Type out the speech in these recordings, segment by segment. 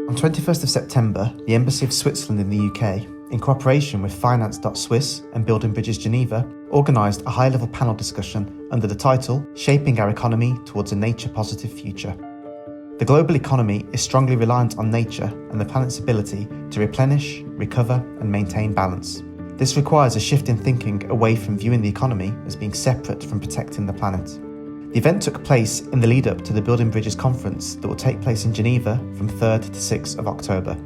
On 21st of September, the Embassy of Switzerland in the UK, in cooperation with Finance.Swiss and Building Bridges Geneva, organised a high-level panel discussion under the title Shaping Our Economy Towards a Nature-Positive Future. The global economy is strongly reliant on nature and the planet's ability to replenish, recover and maintain balance. This requires a shift in thinking away from viewing the economy as being separate from protecting the planet. The event took place in the lead-up to the Building Bridges conference that will take place in Geneva from 3rd to 6th of October.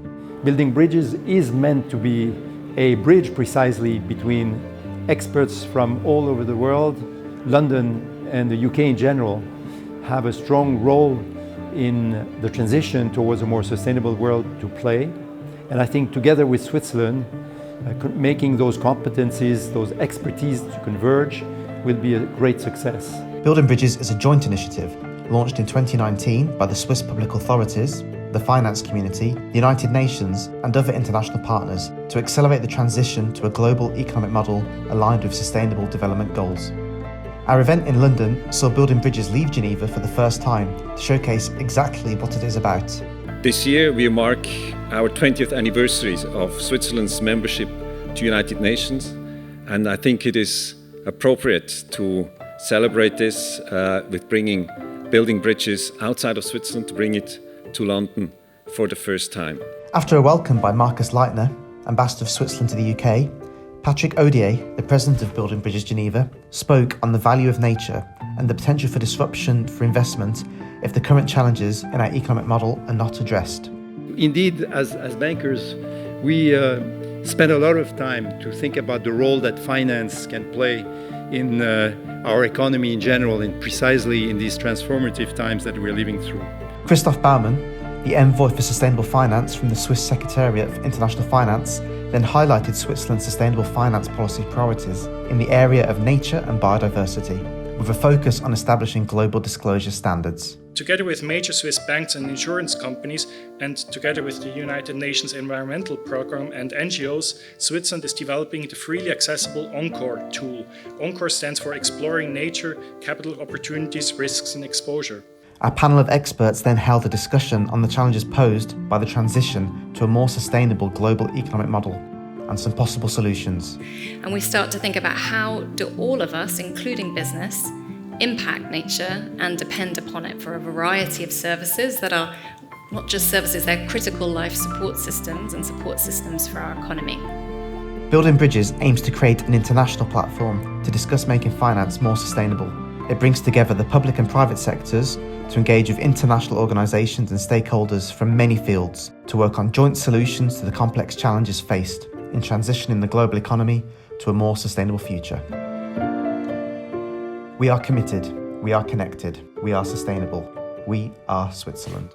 Building Bridges is meant to be a bridge precisely between experts from all over the world. London and the UK in general have a strong role in the transition towards a more sustainable world to play. And I think together with Switzerland, making those competencies, those expertise to converge will be a great success. Building Bridges is a joint initiative launched in 2019 by the Swiss public authorities, the finance community, the United Nations and other international partners to accelerate the transition to a global economic model aligned with sustainable development goals. Our event in London saw Building Bridges leave Geneva for the first time to showcase exactly what it is about. This year we mark our 20th anniversary of Switzerland's membership to United Nations, and I think it is appropriate to celebrate this with bringing Building Bridges outside of Switzerland, to bring it to London for the first time. After a welcome by Markus Leitner, Ambassador of Switzerland to the UK, Patrick Odier, the President of Building Bridges Geneva, spoke on the value of nature and the potential for disruption for investment if the current challenges in our economic model are not addressed. Indeed, as bankers, we spend a lot of time to think about the role that finance can play in our economy in general, and precisely in these transformative times that we're living through. Christoph Baumann, the envoy for sustainable finance from the Swiss Secretariat for International Finance, then highlighted Switzerland's sustainable finance policy priorities in the area of nature and biodiversity, with a focus on establishing global disclosure standards. Together with major Swiss banks and insurance companies, and together with the United Nations Environmental Programme and NGOs, Switzerland is developing the freely accessible ENCORE tool. ENCORE stands for Exploring Nature, Capital Opportunities, Risks and Exposure. Our panel of experts then held a discussion on the challenges posed by the transition to a more sustainable global economic model and some possible solutions. And we start to think about how do all of us, including business, impact nature and depend upon it for a variety of services that are not just services, they're critical life support systems and support systems for our economy. Building Bridges aims to create an international platform to discuss making finance more sustainable. It brings together the public and private sectors to engage with international organisations and stakeholders from many fields to work on joint solutions to the complex challenges faced in transitioning the global economy to a more sustainable future. We are committed, we are connected, we are sustainable, we are Switzerland.